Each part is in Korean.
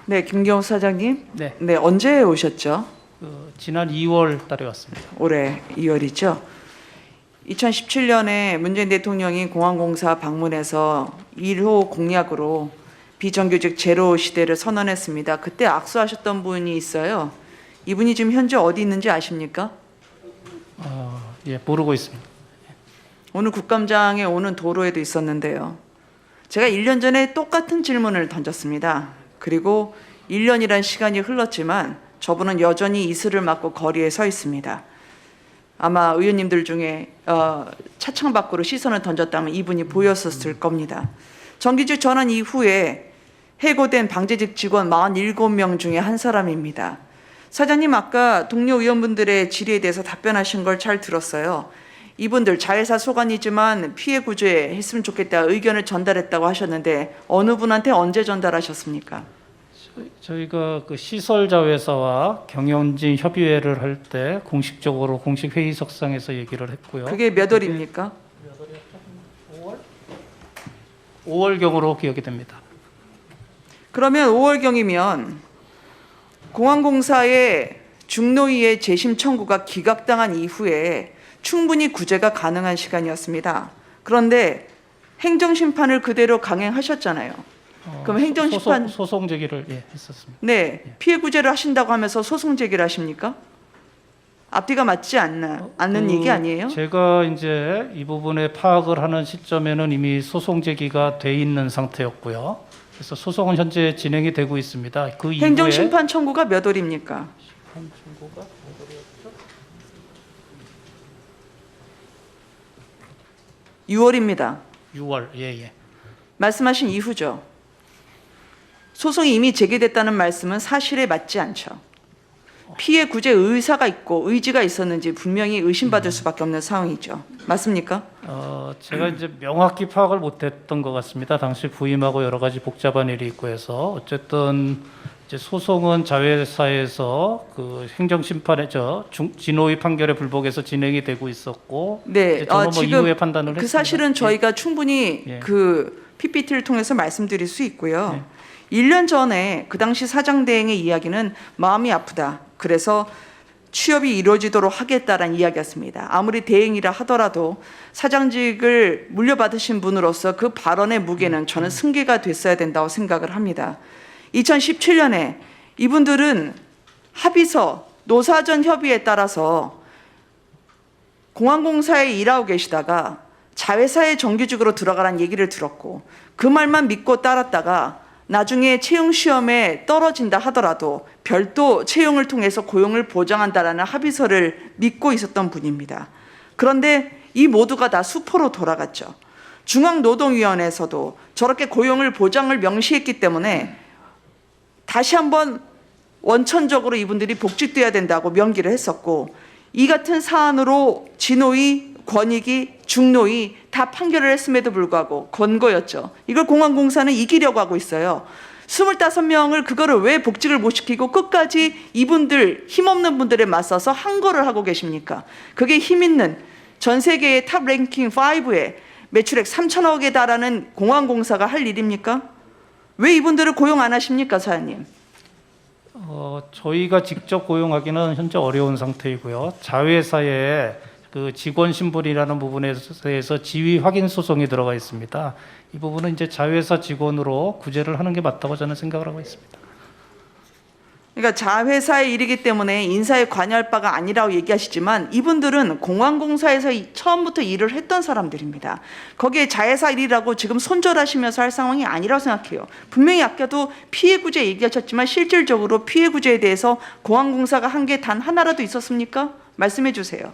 네, 김경호 사장님. 네, 네, 언제 오셨죠? 지난 2월 달에 왔습니다. 올해 2월이죠. 2017년에 문재인 대통령이 공항공사 방문해서 1호 공약으로 비정규직 제로 시대를 선언했습니다. 그때 악수하셨던 분이 있어요. 이분이 지금 현재 어디 있는지 아십니까? 예, 모르고 있습니다. 오늘 국감장에 오는 도로에도 있었는데요. 제가 1년 전에 똑같은 질문을 던졌습니다. 그리고 1년이란 시간이 흘렀지만 저분은 여전히 이슬을 맞고 거리에 서 있습니다. 아마 의원님들 중에 차창 밖으로 시선을 던졌다면 이분이 보였었을 겁니다. 정규직 전환 이후에 해고된 방재직 직원 47명 중에 한 사람입니다. 사장님 아까 동료 의원분들의 질의에 대해서 답변하신 걸 잘 들었어요. 이분들 자회사 소관이지만 피해 구제에 했으면 좋겠다 의견을 전달했다고 하셨는데 어느 분한테 언제 전달하셨습니까? 저희가 그 시설자회사와 경영진 협의회를 할 때 공식적으로 공식 회의석상에서 얘기를 했고요. 그게 몇 월입니까? 5월경으로 기억이 됩니다. 그러면 5월경이면 공항공사의 중노위의 재심 청구가 기각당한 이후에 충분히 구제가 가능한 시간이었습니다. 그런데 행정심판을 그대로 강행하셨잖아요. 그럼 행정심판 소송 제기를 했었습니다. 네, 피해 구제를 하신다고 하면서 소송 제기를 하십니까? 앞뒤가 맞지 않는 얘기 아니에요? 제가 이제 이 부분에 파악을 하는 시점에는 이미 소송 제기가 돼 있는 상태였고요. 그래서 소송은 현재 진행이 되고 있습니다. 그 이후에 행정심판 청구가 몇 월입니까? 청구가 6월입니다. 6월, 예. 말씀하신 이후죠. 소송이 이미 제기됐다는 말씀은 사실에 맞지 않죠. 피해 구제 의사가 있고 의지가 있었는지 분명히 의심받을 수밖에 없는 상황이죠. 맞습니까? 제가 이제 명확히 파악을 못했던 것 같습니다. 당시 부임하고 여러 가지 복잡한 일이 있고 해서 어쨌든 이제 소송은 자회사에서 그 행정심판의 진호위 판결에 불복해서 진행이 되고 있었고, 네, 저는 뭐 지금 이후에 판단을 그 했습니다. 사실은 저희가 충분히 예. 그 PPT를 통해서 말씀드릴 수 있고요. 1년 전에 그 당시 사장 대행의 이야기는 마음이 아프다. 그래서 취업이 이루어지도록 하겠다라는 이야기였습니다. 아무리 대행이라 하더라도 사장직을 물려받으신 분으로서 그 발언의 무게는 저는 승계가 됐어야 된다고 생각을 합니다. 2017년에 이분들은 합의서 노사전 협의에 따라서 공항공사에 일하고 계시다가 자회사의 정규직으로 들어가라는 얘기를 들었고 그 말만 믿고 따랐다가 나중에 채용 시험에 떨어진다 하더라도 별도 채용을 통해서 고용을 보장한다라는 합의서를 믿고 있었던 분입니다. 그런데 이 모두가 다 수포로 돌아갔죠. 중앙노동위원회에서도 저렇게 고용을 보장을 명시했기 때문에 다시 한번 원천적으로 이분들이 복직돼야 된다고 명기를 했었고 이 같은 사안으로 진호위, 권익위, 중노위 다 판결을 했음에도 불구하고 권고였죠. 이걸 공항공사는 이기려고 하고 있어요. 25명을 그거를 왜 복직을 못 시키고 끝까지 이분들 힘없는 분들에 맞서서 항거를 하고 계십니까? 그게 힘있는 전 세계의 탑 랭킹 5에 매출액 3천억에 달하는 공항공사가 할 일입니까? 왜 이분들을 고용 안 하십니까, 사장님? 저희가 직접 고용하기는 현재 어려운 상태이고요. 자회사에 그 직원 신분이라는 부분에 대해서 지위 확인 소송이 들어가 있습니다. 이 부분은 이제 자회사 직원으로 구제를 하는 게 맞다고 저는 생각을 하고 있습니다. 그러니까 자회사의 일이기 때문에 인사에 관여할 바가 아니라고 얘기하시지만 이분들은 공항공사에서 처음부터 일을 했던 사람들입니다. 거기에 자회사 일이라고 지금 손절하시면서 할 상황이 아니라고 생각해요. 분명히 아까도 피해 구제 얘기하셨지만 실질적으로 피해 구제에 대해서 공항공사가 한 게 단 하나라도 있었습니까? 말씀해 주세요.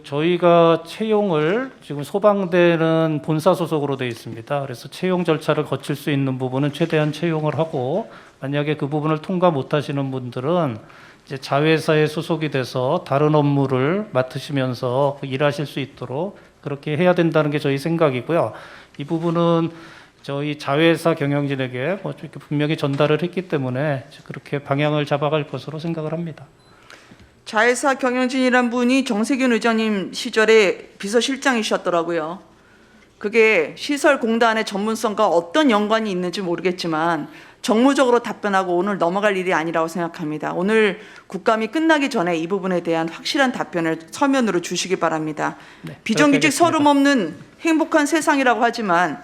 저희가 채용을 지금 소방대는 본사 소속으로 되어 있습니다. 그래서 채용 절차를 거칠 수 있는 부분은 최대한 채용을 하고 만약에 그 부분을 통과 못 하시는 분들은 이제 자회사에 소속이 돼서 다른 업무를 맡으시면서 일하실 수 있도록 그렇게 해야 된다는 게 저희 생각이고요. 이 부분은 저희 자회사 경영진에게 이렇게 분명히 전달을 했기 때문에 그렇게 방향을 잡아갈 것으로 생각을 합니다. 자회사 경영진이란 분이 정세균 의장님 시절에 비서실장이셨더라고요. 그게 시설공단의 전문성과 어떤 연관이 있는지 모르겠지만 정무적으로 답변하고 오늘 넘어갈 일이 아니라고 생각합니다. 오늘 국감이 끝나기 전에 이 부분에 대한 확실한 답변을 서면으로 주시기 바랍니다. 네, 비정규직 그렇게 하겠습니다. 서름 없는 행복한 세상이라고 하지만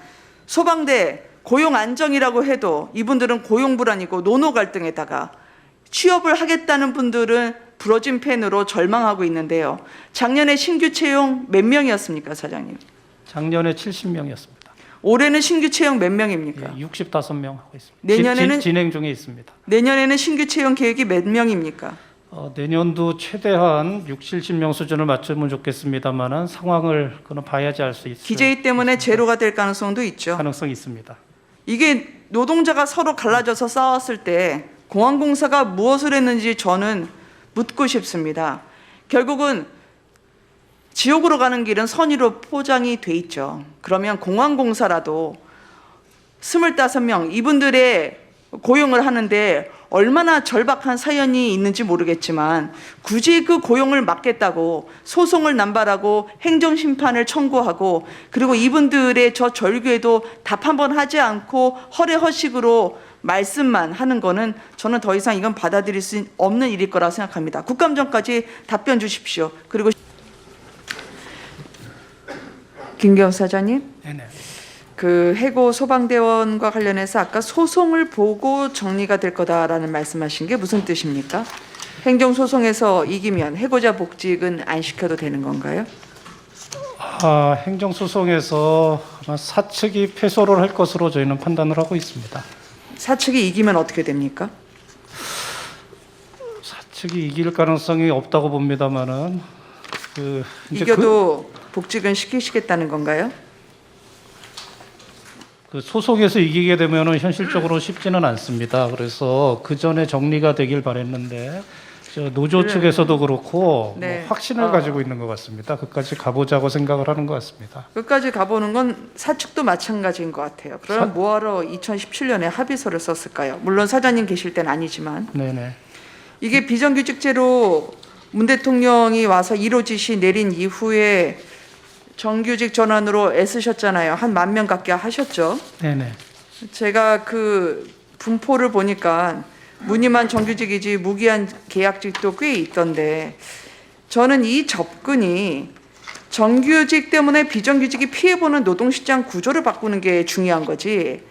소방대 고용 안정이라고 해도 이분들은 고용 불안이고 노노 갈등에다가 취업을 하겠다는 분들은 부러진 펜으로 절망하고 있는데요. 작년에 신규 채용 몇 명이었습니까, 사장님? 작년에 70명이었습니다. 올해는 신규 채용 몇 명입니까? 65명 하고 있습니다. 내년에는- 진행 중에 있습니다. 내년에는 신규 채용 계획이 몇 명입니까? 내년도 최대한 70명 수준을 맞추면 좋겠습니다만은 상황을 그는 봐야지 알 수 있을 기재위 때문에 제로가 될 가능성도 있죠. 가능성이 있습니다. 이게 노동자가 서로 갈라져서 싸웠을 때 공항공사가 무엇을 했는지 저는 묻고 싶습니다. 결국은 지옥으로 가는 길은 선의로 포장이 돼 있죠. 그러면 공항공사라도 25명 이분들의 고용을 하는데 얼마나 절박한 사연이 있는지 모르겠지만 굳이 그 고용을 막겠다고 소송을 남발하고 행정심판을 청구하고 그리고 이분들의 저 절규에도 답 한 번 하지 않고 허례허식으로 말씀만 하는 거는 저는 더 이상 이건 받아들일 수 없는 일일 거라 생각합니다. 국감전까지 답변 주십시오. 그리고 김경 사장님, 네네. 그 해고 소방대원과 관련해서 아까 소송을 보고 정리가 될 거다라는 말씀하신 게 무슨 뜻입니까? 행정소송에서 이기면 해고자 복직은 안 시켜도 되는 건가요? 행정소송에서 아마 사측이 패소를 할 것으로 저희는 판단을 하고 있습니다. 사측이 이기면 어떻게 됩니까? 사측이 이길 가능성이 없다고 봅니다만은 이제 이겨도 복직은 시키시겠다는 건가요? 그 소송에서 이기게 되면은 현실적으로 쉽지는 않습니다. 그래서 그 전에 정리가 되길 바랬는데 저 노조 측에서도 그렇고 네. 뭐 확신을 가지고 있는 것 같습니다. 그까지 가보자고 생각을 하는 것 같습니다. 끝까지 가보는 건 사측도 마찬가지인 것 같아요. 그럼 뭐하러 2017년에 합의서를 썼을까요? 물론 사장님 계실 땐 아니지만 네네. 이게 비정규직제로 문 대통령이 와서 1호 지시 내린 이후에 정규직 전환으로 애쓰셨잖아요. 한 10,000명 갖게 하셨죠. 네네. 제가 그 분포를 보니까 무늬만 정규직이지 무기한 계약직도 꽤 있던데 저는 이 접근이 정규직 때문에 비정규직이 피해보는 노동시장 구조를 바꾸는 게 중요한 거지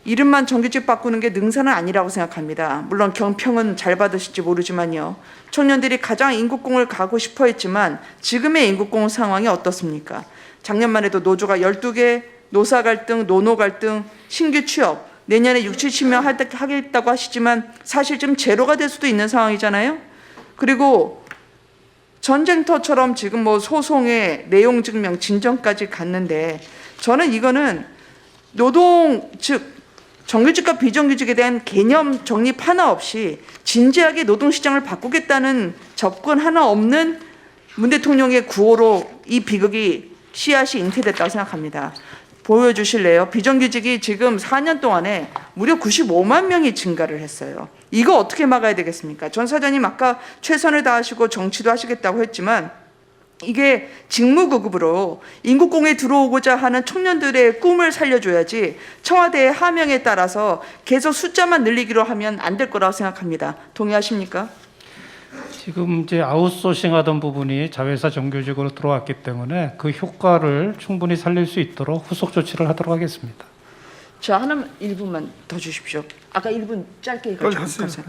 이름만 정규직 바꾸는 게 능사는 아니라고 생각합니다. 물론 경평은 잘 받으실지 모르지만요. 청년들이 가장 인국공을 가고 싶어 했지만 지금의 인국공 상황이 어떻습니까? 작년만 해도 노조가 12개, 노사 갈등, 노노 갈등, 신규 취업, 내년에 70명 하겠다고 하시지만 사실 좀 제로가 될 수도 있는 상황이잖아요. 그리고 전쟁터처럼 지금 뭐 소송의 내용 증명, 진정까지 갔는데 저는 이거는 노동, 즉 정규직과 비정규직에 대한 개념 정립 하나 없이 진지하게 노동시장을 바꾸겠다는 접근 하나 없는 문 대통령의 구호로 이 비극이 씨앗이 잉태됐다고 생각합니다. 보여주실래요? 비정규직이 지금 4년 동안에 무려 95만 명이 증가를 했어요. 이거 어떻게 막아야 되겠습니까? 전 사장님 아까 최선을 다하시고 정치도 하시겠다고 했지만 이게 직무구급으로 인국공에 들어오고자 하는 청년들의 꿈을 살려줘야지 청와대의 하명에 따라서 계속 숫자만 늘리기로 하면 안 될 거라고 생각합니다. 동의하십니까? 지금 이제 아웃소싱 하던 부분이 자회사 정규직으로 들어왔기 때문에 그 효과를 충분히 살릴 수 있도록 후속 조치를 하도록 하겠습니다. 자, 하나만 1분만 더 주십시오. 아까 1분 짧게 빨리 해가지고. 하세요.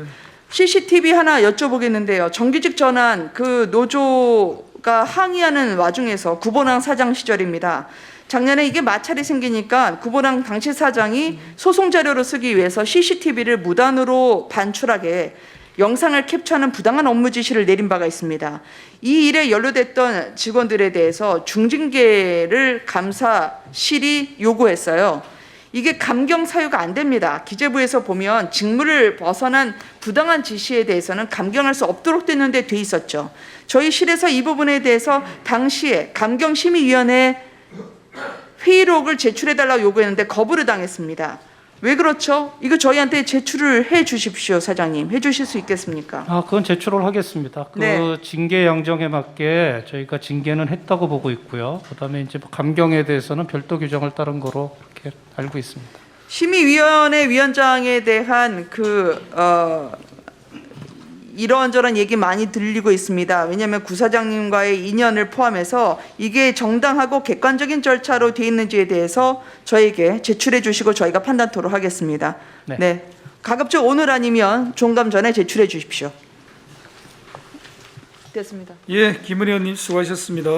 CCTV 하나 여쭤보겠는데요. 정규직 전환 그 노조가 항의하는 와중에서 구본항 사장 시절입니다. 작년에 이게 마찰이 생기니까 구본항 당시 사장이 소송 자료로 쓰기 위해서 CCTV를 무단으로 반출하게 영상을 캡처하는 부당한 업무 지시를 내린 바가 있습니다. 이 일에 연루됐던 직원들에 대해서 중징계를 감사실이 요구했어요. 이게 감경 사유가 안 됩니다. 기재부에서 보면 직무를 벗어난 부당한 지시에 대해서는 감경할 수 없도록 됐는데 돼 있었죠. 저희 실에서 이 부분에 대해서 당시에 감경심의위원회 회의록을 제출해달라고 요구했는데 거부를 당했습니다. 왜 그렇죠? 이거 저희한테 제출을 해 주십시오, 사장님. 해 주실 수 있겠습니까? 그건 제출을 하겠습니다. 그 네. 징계 양정에 맞게 저희가 징계는 했다고 보고 있고요. 그다음에 이제 뭐 감경에 대해서는 별도 규정을 따른 거로 그렇게 알고 있습니다. 심의위원회 위원장에 대한 이런저런 얘기 많이 들리고 있습니다. 왜냐하면 구사장님과의 인연을 포함해서 이게 정당하고 객관적인 절차로 돼 있는지에 대해서 저에게 제출해 주시고 저희가 판단토록 하겠습니다. 네. 네. 가급적 오늘 아니면 종감 전에 제출해 주십시오. 됐습니다. 예, 김은혜 의원님 수고하셨습니다.